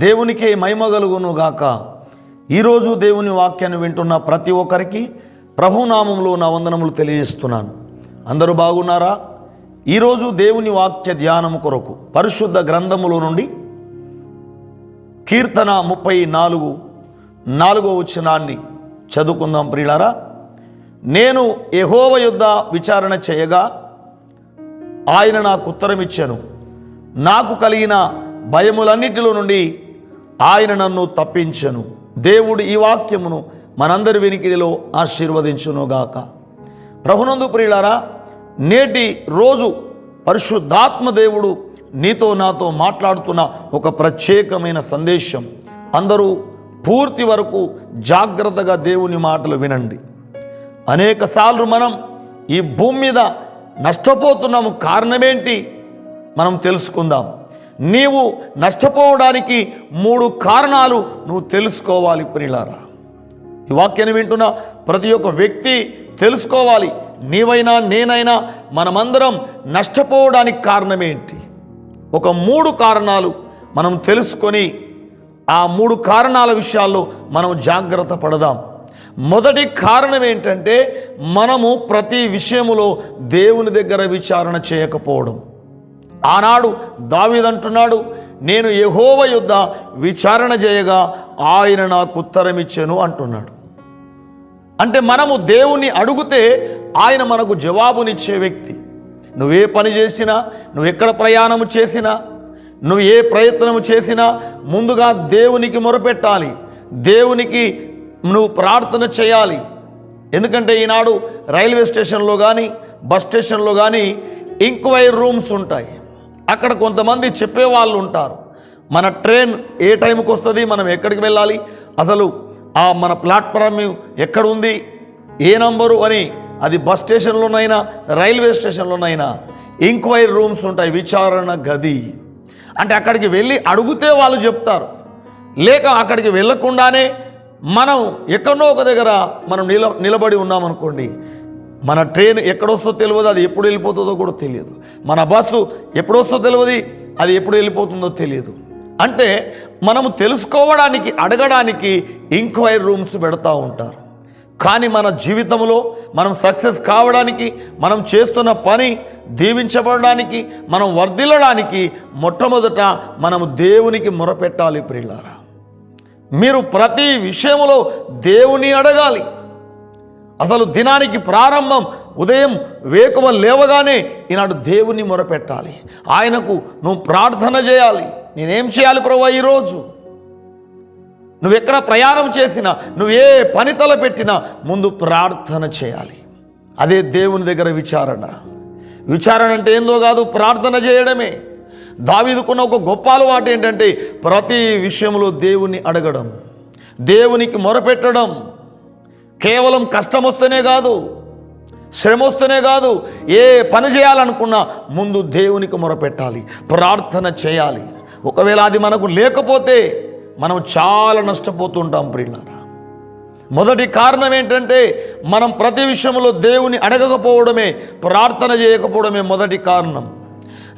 దేవునికే మహిమ కలుగును గాక. ఈరోజు దేవుని వాక్యాన్ని వింటున్న ప్రతి ఒక్కరికి ప్రభునామంలో నా వందనములు తెలియజేస్తున్నాను. అందరూ బాగున్నారా? ఈరోజు దేవుని వాక్య ధ్యానము కొరకు పరిశుద్ధ గ్రంథములో నుండి కీర్తన 34 వచనాన్ని చదువుకుందాం. ప్రియులారా, నేను యెహోవా యొద్ద విచారణ చేయగా ఆయన నాకు ఉత్తరమిచ్చెను. నాకు కలిగిన భయములన్నిటిలో నుండి ఆయన నన్ను తప్పించెను. దేవుడు ఈ వాక్యమును మనందరి వినికిడిలో ఆశీర్వదించునుగాక. ప్రభునందు ప్రియులారా, నేటి రోజు పరిశుద్ధాత్మ దేవుడు నీతో నాతో మాట్లాడుతున్న ఒక ప్రత్యేకమైన సందేశం. అందరూ పూర్తి వరకు జాగ్రత్తగా దేవుని మాటలు వినండి. అనేకసార్లు మనం ఈ భూమి మీద నష్టపోతున్నాము. కారణమేంటి మనం తెలుసుకుందాం. నీవు నష్టపోవడానికి 3 కారణాలు నువ్వు తెలుసుకోవాలి. ప్రియులారా, ఈ వాక్యాన్ని వింటున్న ప్రతి ఒక్క వ్యక్తి తెలుసుకోవాలి. నీవైనా నేనైనా మనమందరం నష్టపోవడానికి కారణమేంటి? ఒక 3 కారణాలు మనం తెలుసుకొని ఆ 3 కారణాల విషయాల్లో మనం జాగ్రత్త పడదాం. మొదటి కారణం ఏంటంటే, మనము ప్రతి విషయములో దేవుని దగ్గర విచారణ చేయకపోవడం. ఆనాడు దావీదు అంటున్నాడు, నేను యెహోవా యొద్ద విచారణ చేయగా ఆయన నాకు ఉత్తరమిచ్చెను అంటున్నాడు. అంటే మనము దేవుణ్ణి అడిగితే ఆయన మనకు జవాబునిచ్చే వ్యక్తి. నువ్వే పని చేసినా, నువ్వు ఎక్కడ ప్రయాణము చేసినా, నువ్వు ఏ ప్రయత్నము చేసినా ముందుగా దేవునికి మొరపెట్టాలి. దేవునికి నువ్వు ప్రార్థన చేయాలి. ఎందుకంటే ఈనాడు రైల్వే స్టేషన్లో కానీ బస్ స్టేషన్లో కానీ ఎంక్వైరీ రూమ్స్ ఉంటాయి. అక్కడ కొంతమంది చెప్పేవాళ్ళు ఉంటారు. మన ట్రైన్ ఏ టైంకి వస్తుంది, మనం ఎక్కడికి వెళ్ళాలి, అసలు మన ప్లాట్ఫామ్ ఎక్కడ ఉంది, ఏ నంబరు అని. అది బస్ స్టేషన్లోనైనా రైల్వే స్టేషన్లోనైనా ఎంక్వైరీ రూమ్స్ ఉంటాయి, విచారణ గది. అంటే అక్కడికి వెళ్ళి అడిగితే వాళ్ళు చెప్తారు. లేక అక్కడికి వెళ్ళకుండానే మనం ఎక్కడో ఒక దగ్గర మనం నిలబడి ఉన్నామనుకోండి, మన ట్రైన్ ఎక్కడొస్తో తెలియదు, అది ఎప్పుడు వెళ్ళిపోతుందో కూడా తెలియదు. మన బస్సు ఎప్పుడొస్తో తెలియదు, అది ఎప్పుడు వెళ్ళిపోతుందో తెలియదు. అంటే మనము తెలుసుకోవడానికి, అడగడానికి ఎంక్వైరీ రూమ్స్ పెడతా ఉంటారు. కానీ మన జీవితంలో మనం సక్సెస్ కావడానికి, మనం చేస్తున్న పని దీవించబడడానికి, మనం వర్ధిల్లడానికి మొట్టమొదట మనము దేవునికి మొరపెట్టాలి. ప్రియులారా, మీరు ప్రతి విషయంలో దేవుని అడగాలి. అసలు దినానికి ప్రారంభం ఉదయం వేకువ లేవగానే ఈనాడు దేవుని మొరపెట్టాలి. ఆయనకు నువ్వు ప్రార్థన చేయాలి. నేనేం చేయాలి ప్రభువా ఈరోజు? నువ్వెక్కడ ప్రయాణం చేసినా, నువ్వు ఏ పని తలపెట్టినా ముందు ప్రార్థన చేయాలి. అదే దేవుని దగ్గర విచారణ. విచారణ అంటే ఏందో కాదు, ప్రార్థన చేయడమే. దావీదుకున్న ఒక గొప్ప అలవాటు ఏంటంటే, ప్రతి విషయంలో దేవుని అడగడం, దేవునికి మొరపెట్టడం. కేవలం కష్టం వస్తేనే కాదు, శ్రమ వస్తేనే కాదు, ఏ పని చేయాలనుకున్నా ముందు దేవునికి మొరపెట్టాలి, ప్రార్థన చేయాలి. ఒకవేళ అది మనకు లేకపోతే మనం చాలా నష్టపోతుంటాం. ప్రియులారా, మొదటి కారణం ఏంటంటే, మనం ప్రతి విషయంలో దేవుని అడగకపోవడమే, ప్రార్థన చేయకపోవడమే మొదటి కారణం.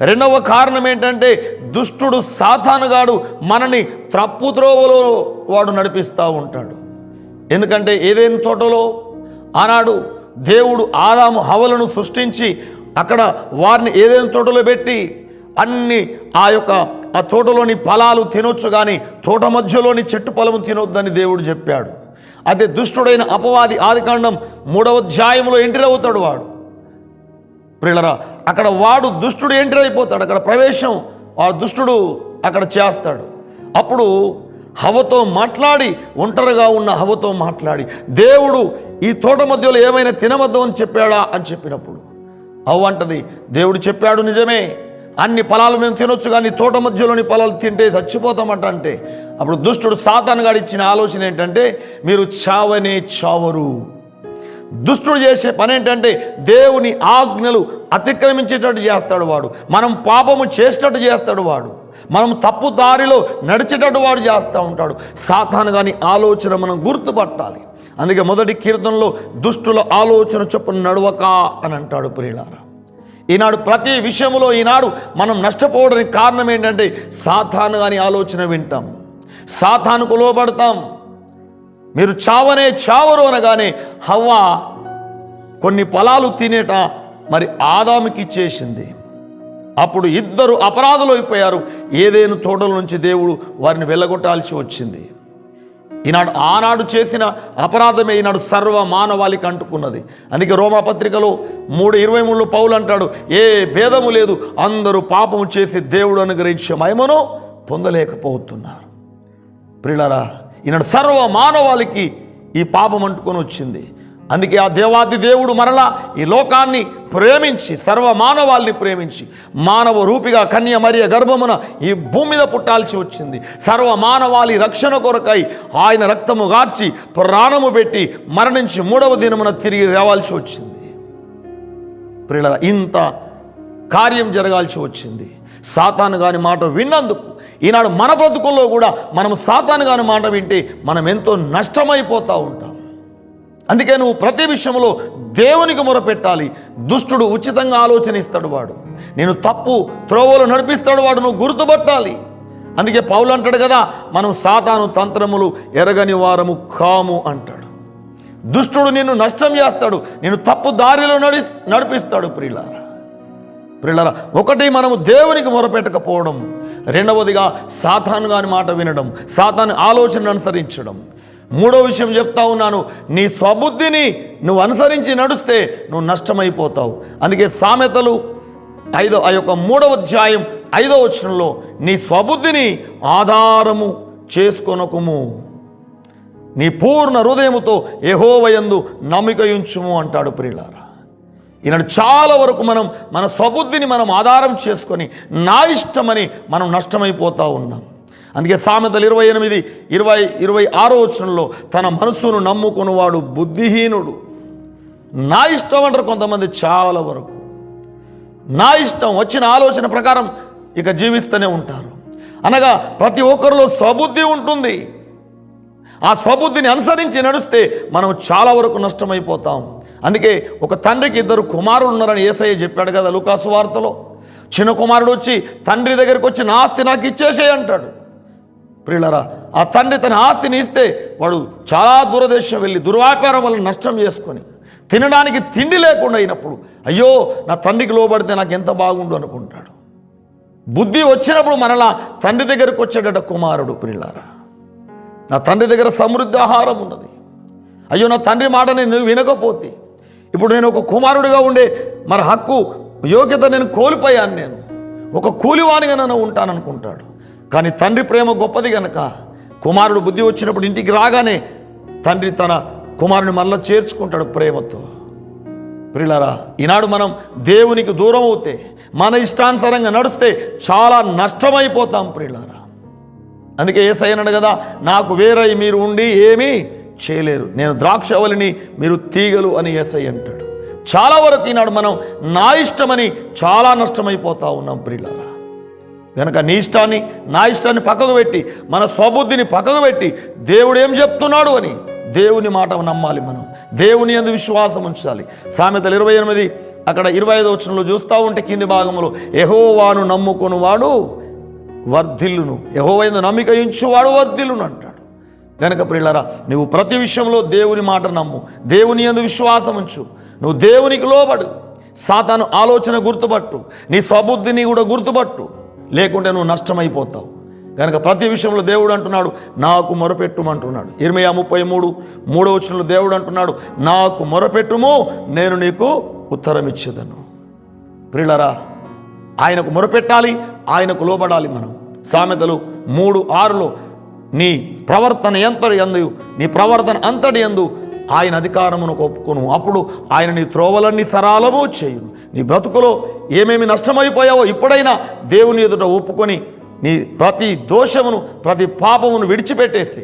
రెండవ కారణం ఏంటంటే, దుష్టుడు సాతానుగాడు మనని తప్పుత్రోవలో వాడు నడిపిస్తూ ఉంటాడు. ఎందుకంటే ఏదైనా తోటలో ఆనాడు దేవుడు ఆదాము హవ్వలను సృష్టించి అక్కడ వారిని ఏదైనా తోటలో పెట్టి అన్ని ఆ తోటలోని ఫలాలు తినొచ్చు, కానీ తోట మధ్యలోని చెట్టు ఫలము తినొద్దని దేవుడు చెప్పాడు. అదే దుష్టుడైన అపవాది ఆదికాండం 3వ అధ్యాయంలో ఎంటర్ అవుతాడు వాడు. ప్రియులారా, అక్కడ వాడు దుష్టుడు ఎంటర్ అయిపోతాడు. అక్కడ ప్రవేశం వాడు దుష్టుడు అక్కడ చేస్తాడు. అప్పుడు హవ్వతో మాట్లాడి, ఒంటరిగా ఉన్న హవ్వతో మాట్లాడి, దేవుడు ఈ తోట మధ్యలో ఏమైనా తినవద్దు అని చెప్పాడా అని చెప్పినప్పుడు హవ్వ అంటది, దేవుడు చెప్పాడు నిజమే, అన్ని ఫలాలు మేము తినొచ్చు, కానీ తోట మధ్యలోని ఫలాలు తింటే చచ్చిపోతామంటే, అప్పుడు దుష్టుడు సాతానుగాడు ఇచ్చిన ఆలోచన ఏంటంటే, మీరు చావనే చావరు. దుష్టుడు చేసే పని ఏంటంటే, దేవుని ఆజ్ఞలు అతిక్రమించేటట్టు చేస్తాడు వాడు. మనం పాపము చేసేటట్టు చేస్తాడు వాడు. మనం తప్పు దారిలో నడిచేటట్టు వాడు చేస్తూ ఉంటాడు. సాతాను గాని ఆలోచన మనం గుర్తుపట్టాలి. అందుకే మొదటి కీర్తనలో దుష్టుల ఆలోచన చొప్పున నడవక అని అంటాడు. ప్రియులారా, ఈనాడు ప్రతి విషయంలో ఈనాడు మనం నష్టపోవడానికి కారణం ఏంటంటే, సాతాను గాని ఆలోచన వింటాం. సాతానుకు లోబడతాం. మీరు చావనే చావరు అనగానే హవ్వ కొన్ని ఫలాలు తినేట మరి ఆదాముకి ఇచ్చేసింది. అప్పుడు ఇద్దరు అపరాధులు అయిపోయారు. ఏదేను తోటల నుంచి దేవుడు వారిని వెళ్ళగొట్టాల్సి వచ్చింది. ఆనాడు చేసిన అపరాధమే ఈనాడు సర్వ మానవాళికి అంటుకున్నది. అందుకే రోమాపత్రికలో 3:23 పౌలు అంటాడు, ఏ భేదము లేదు, అందరూ పాపము చేసి దేవుడు అనుగ్రహించే మహిమను పొందలేకపోతున్నారు. ప్రియులారా, ఈనాడు సర్వ మానవాళికి ఈ పాపం అంటుకొని వచ్చింది. అందుకే ఆ దేవాది దేవుడు మరలా ఈ లోకాన్ని ప్రేమించి సర్వ మానవాళిని ప్రేమించి మానవ రూపిగా కన్య మరియ గర్భమున ఈ భూమి మీద పుట్టాల్సి వచ్చింది. సర్వ మానవాళి రక్షణ కొరకై ఆయన రక్తము గార్చి ప్రాణము పెట్టి మరణించి 3వ దినమున తిరిగి రావాల్సి వచ్చింది. ప్రియులారా, ఇంత కార్యం జరగాల్సి వచ్చింది సాతాను గాని మాట విన్నందుకు. ఈనాడు మన బ్రతుకుల్లో కూడా మనం సాతాను గాని మాట వింటే మనం ఎంతో నష్టమైపోతూ ఉంటాం. అందుకే నువ్వు ప్రతి విషయంలో దేవునికి మొరపెట్టాలి. దుష్టుడు ఉచితంగా ఆలోచన ఇస్తాడు, వాడు నేను తప్పు త్రోవలు నడిపిస్తాడు, వాడు నువ్వు గుర్తుపట్టాలి. అందుకే పౌలు అంటాడు కదా, మనం సాతాను తంత్రములు ఎరగని వారము కాము అంటాడు. దుష్టుడు నిన్ను నష్టం చేస్తాడు, నేను తప్పు దారిలో నడిపిస్తాడు. ప్రియులారా, ఒకటి మనము దేవునికి మొరపెట్టకపోవడం, రెండవదిగా సాతాను గాని మాట వినడం, సాతాను ఆలోచనను అనుసరించడం. మూడో విషయం చెప్తా ఉన్నాను, నీ స్వబుద్ధిని నువ్వు అనుసరించి నడుస్తే నువ్వు నష్టమైపోతావు. అందుకే సామెతలు 3వ అధ్యాయం 5వ వచనంలో నీ స్వబుద్ధిని ఆధారము చేసుకొనకుము, నీ పూర్ణ హృదయముతో యెహోవాయందు నమ్మిక ఉంచుము అంటాడు. ప్రియులారా, ఈనాడు చాలా వరకు మన స్వబుద్ధిని మనం ఆధారం చేసుకొని నా ఇష్టమని మనం నష్టమైపోతూ ఉన్నాం. అందుకే సామెతలు 28:26 వచనంలో తన మనస్సును నమ్ముకున్నవాడు బుద్ధిహీనుడు. నా ఇష్టం అంటారు కొంతమంది. చాలా వరకు నా ఇష్టం వచ్చిన ఆలోచన ప్రకారం ఇక జీవిస్తూనే ఉంటారు. అనగా ప్రతి ఒక్కరిలో స్వబుద్ధి ఉంటుంది. ఆ స్వబుద్ధిని అనుసరించి నడిస్తే మనం చాలా వరకు నష్టమైపోతాం. అందుకే ఒక తండ్రికి 2 కుమారులు ఉన్నారని యేసయ్య చెప్పాడు కదా లూకాసు వార్తలో. చిన్న కుమారుడు వచ్చి తండ్రి దగ్గరికి వచ్చి నా ఆస్తి నాకు ఇచ్చేసేయి అంటాడు. ప్రియులారా, ఆ తండ్రి తన ఆస్తిని ఇస్తే వాడు చాలా దూరదేశం వెళ్ళి దుర్వ్యాపారం వల్ల నష్టం చేసుకొని తినడానికి తిండి లేకుండా అయినప్పుడు అయ్యో నా తండ్రికి లోబడితే నాకు ఎంత బాగుండు అనుకుంటాడు. బుద్ధి వచ్చినప్పుడు మనలా తండ్రి దగ్గరికి వచ్చేటట కుమారుడు. ప్రియులారా, నా తండ్రి దగ్గర సమృద్ధి ఆహారం ఉన్నది, అయ్యో నా తండ్రి మాట నేను వినకపోతే ఇప్పుడు నేను ఒక కుమారుడిగా ఉండే మరి హక్కు యోగ్యత నేను కోల్పోయాను, నేను ఒక కూలివానిగా నన్ను ఉంటాననుకుంటాడు. కానీ తండ్రి ప్రేమ గొప్పది కనుక కుమారుడు బుద్ధి వచ్చినప్పుడు ఇంటికి రాగానే తండ్రి తన కుమారుని మళ్ళీ చేర్చుకుంటాడు ప్రేమతో. ప్రియులారా, ఈనాడు మనం దేవునికి దూరం అవుతే మన ఇష్టానుసారంగా నడిస్తే చాలా నష్టమైపోతాం. ప్రియులారా, అందుకే యేసయ్య అన్నాడు కదా, నాకు వేరై మీరు ఉండి ఏమీ చేయలేరు, నేను ద్రాక్షవల్లిని మీరు తీగలు అని యేసయ్య అంటాడు. చాలా వరకు ఈనాడు మనం నా ఇష్టమని చాలా నష్టమైపోతూ ఉన్నాం. ప్రియులారా, కనుక నీ ఇష్టాన్ని నా ఇష్టాన్ని పక్కకు పెట్టి మన స్వబుద్ధిని పక్కకు పెట్టి దేవుడు ఏం చెప్తున్నాడు అని దేవుని మాట నమ్మాలి. మనం దేవుని యందు విశ్వాసం ఉంచాలి. సామెతలు 28:25 వచనంలో చూస్తూ ఉంటే కింది భాగంలో యెహోవాను నమ్ముకొనువాడు వర్ధిల్లును, యెహోవా యందు నమ్మిక ఉంచువాడు వర్ధిల్లును అంటాడు. కనుక ప్రియులారా, నువ్వు ప్రతి విషయంలో దేవుని మాట నమ్ము, దేవుని యందు విశ్వాసం ఉంచు, నువ్వు దేవునికి లోబడు, సాతాను ఆలోచన గుర్తుపట్టు, నీ స్వబుద్ధిని కూడా గుర్తుపట్టు, లేకుంటే నువ్వు నష్టమైపోతావు. కనుక ప్రతి విషయంలో దేవుడు అంటున్నాడు నాకు మొరపెట్టుమంటున్నాడు. 33:3 వచనంలో దేవుడు అంటున్నాడు నాకు మొరపెట్టుము నేను నీకు ఉత్తరం ఇచ్చేదను. ప్రియులారా, ఆయనకు మొరపెట్టాలి, ఆయనకు లోబడాలి మనం. సామెతలు 3:6లో నీ ప్రవర్తన అంతటి యందు ఆయన అధికారమును ఒప్పుకొను, అప్పుడు ఆయన నీ త్రోవలన్నీ సరాలము చేయును. నీ బ్రతుకులో ఏమేమి నష్టమైపోయావో ఇప్పుడైనా దేవుని ఎదుట ఒప్పుకొని నీ ప్రతి దోషమును ప్రతి పాపమును విడిచిపెట్టేసి,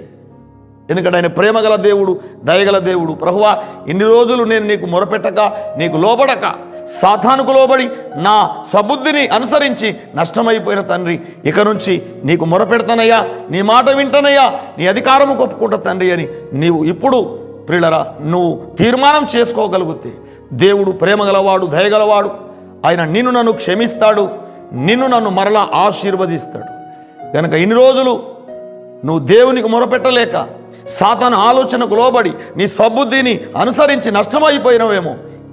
ఎందుకంటే ఆయన ప్రేమగల దేవుడు, దయగల దేవుడు. ప్రభువా, ఇన్ని రోజులు నేను నీకు మొరపెట్టక నీకు లోబడక సాతానుకు లోబడి నా స్వబుద్ధిని అనుసరించి నష్టమైపోయిన తండ్రి, ఇక నుంచి నీకు మొరపెడతానయ్యా, నీ మాట వింటానయ్యా, నీ అధికారము ఒప్పుకుంటా తండ్రి అని నీవు ఇప్పుడు ప్రియులరా నువ్వు తీర్మానం చేసుకోగలిగితే దేవుడు ప్రేమగలవాడు, దయగలవాడు. ఆయన నిన్ను నన్ను క్షమిస్తాడు, నిన్ను నన్ను మరలా ఆశీర్వదిస్తాడు. కనుక ఇన్ని రోజులు నువ్వు దేవునికి మొరపెట్టలేక సాతాను ఆలోచనకు లోబడి నీ స్వబుద్ధిని అనుసరించి నష్టమైపోయినవేమో.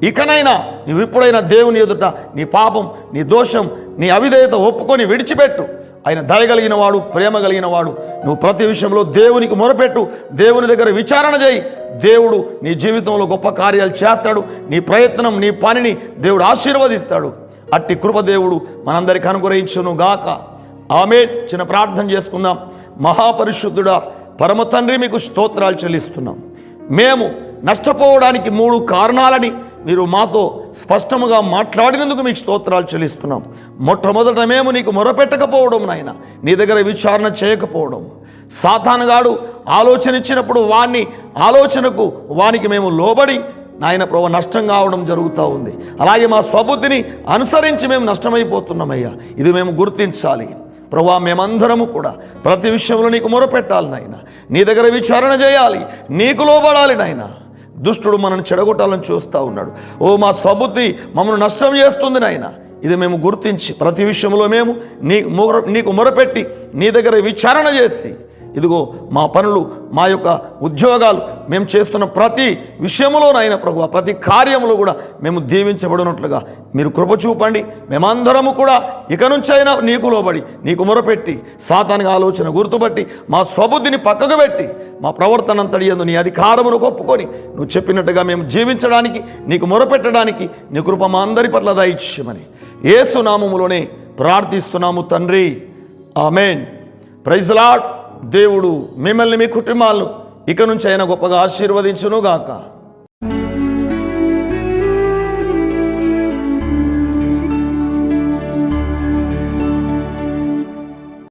ఇకనైనా నువ్వు ఇప్పుడైనా దేవుని ఎదుట నీ పాపం, నీ దోషం, నీ అవిధేయత ఒప్పుకొని విడిచిపెట్టు. ఆయన దయగలిగిన వాడు, ప్రేమ కలిగిన వాడు. నువ్వు ప్రతి విషయంలో దేవునికి మొరపెట్టు, దేవుని దగ్గర విచారణ చేయి. దేవుడు నీ జీవితంలో గొప్ప కార్యాలు చేస్తాడు. నీ ప్రయత్నం, నీ పనిని దేవుడు ఆశీర్వదిస్తాడు. అట్టి కృప దేవుడు మనందరికీ అనుగ్రహించును గాక. ఆమేన్. చిన్న ప్రార్థన చేసుకుందాం. మహాపరిశుద్ధుడా, పరమ తండ్రి, మీకు స్తోత్రాలు చెల్లిస్తున్నాం. మేము నష్టపోవడానికి 3 కారణాలని మీరు మాతో స్పష్టముగా మాట్లాడినందుకు మీకు స్తోత్రాలు చెల్లిస్తున్నాం. మొట్టమొదట మేము నీకు మొరపెట్టకపోవడం నాయన, నీ దగ్గర విచారణ చేయకపోవడం. సాతానుగాడు ఆలోచన ఇచ్చినప్పుడు ఆలోచనకు వానికి మేము లోబడి నాయన ప్రభు నష్టం కావడం జరుగుతూ ఉంది. అలాగే మా స్వబుద్ధిని అనుసరించి మేము నష్టమైపోతున్నామయ్యా. ఇది మేము గుర్తించాలి ప్రభువా. మేమందరము కూడా ప్రతి విషయంలో నీకు మొరపెట్టాలి నాయన, నీ దగ్గర విచారణ చేయాలి, నీకు లోబడాలి నాయన. దుష్టుడు మనల్ని చెడగొట్టాలని చూస్తూ ఉన్నాడు. మా స్వబుద్ధి మమ్మల్ని నష్టం చేస్తుంది నాయన. ఇది మేము గుర్తించి ప్రతి విషయంలో మేము నీకు మొరపెట్టి నీ దగ్గర విచారణ చేసి, ఇదిగో మా పనులు, మా యొక్క ఉద్యోగాలు, మేము చేస్తున్న ప్రతి విషయంలోనైనా ప్రభువా, ప్రతి కార్యంలో కూడా మేము దీవించబడినట్లుగా మీరు కృప చూపండి. మేమందరము కూడా ఇక నుంచైనా నీకు లోబడి నీకు మొరపెట్టి సాతానికి ఆలోచన గుర్తుపట్టి మా స్వబుద్ధిని పక్కకు పెట్టి మా ప్రవర్తన అంతటి యందు నీ అధికారమును ఒప్పుకొని నువ్వు చెప్పినట్టుగా మేము జీవించడానికి, నీకు మొరపెట్టడానికి నీ కృప మా అందరి పట్ల దయచేయమని యేసు నామములోనే ప్రార్థిస్తున్నాము తండ్రి. ఆమేన్. Praise Lord. దేవుడు మిమ్మల్ని, మీ కుటుంబాలను ఇక నుంచి అయినా గొప్పగా ఆశీర్వదించును గాక.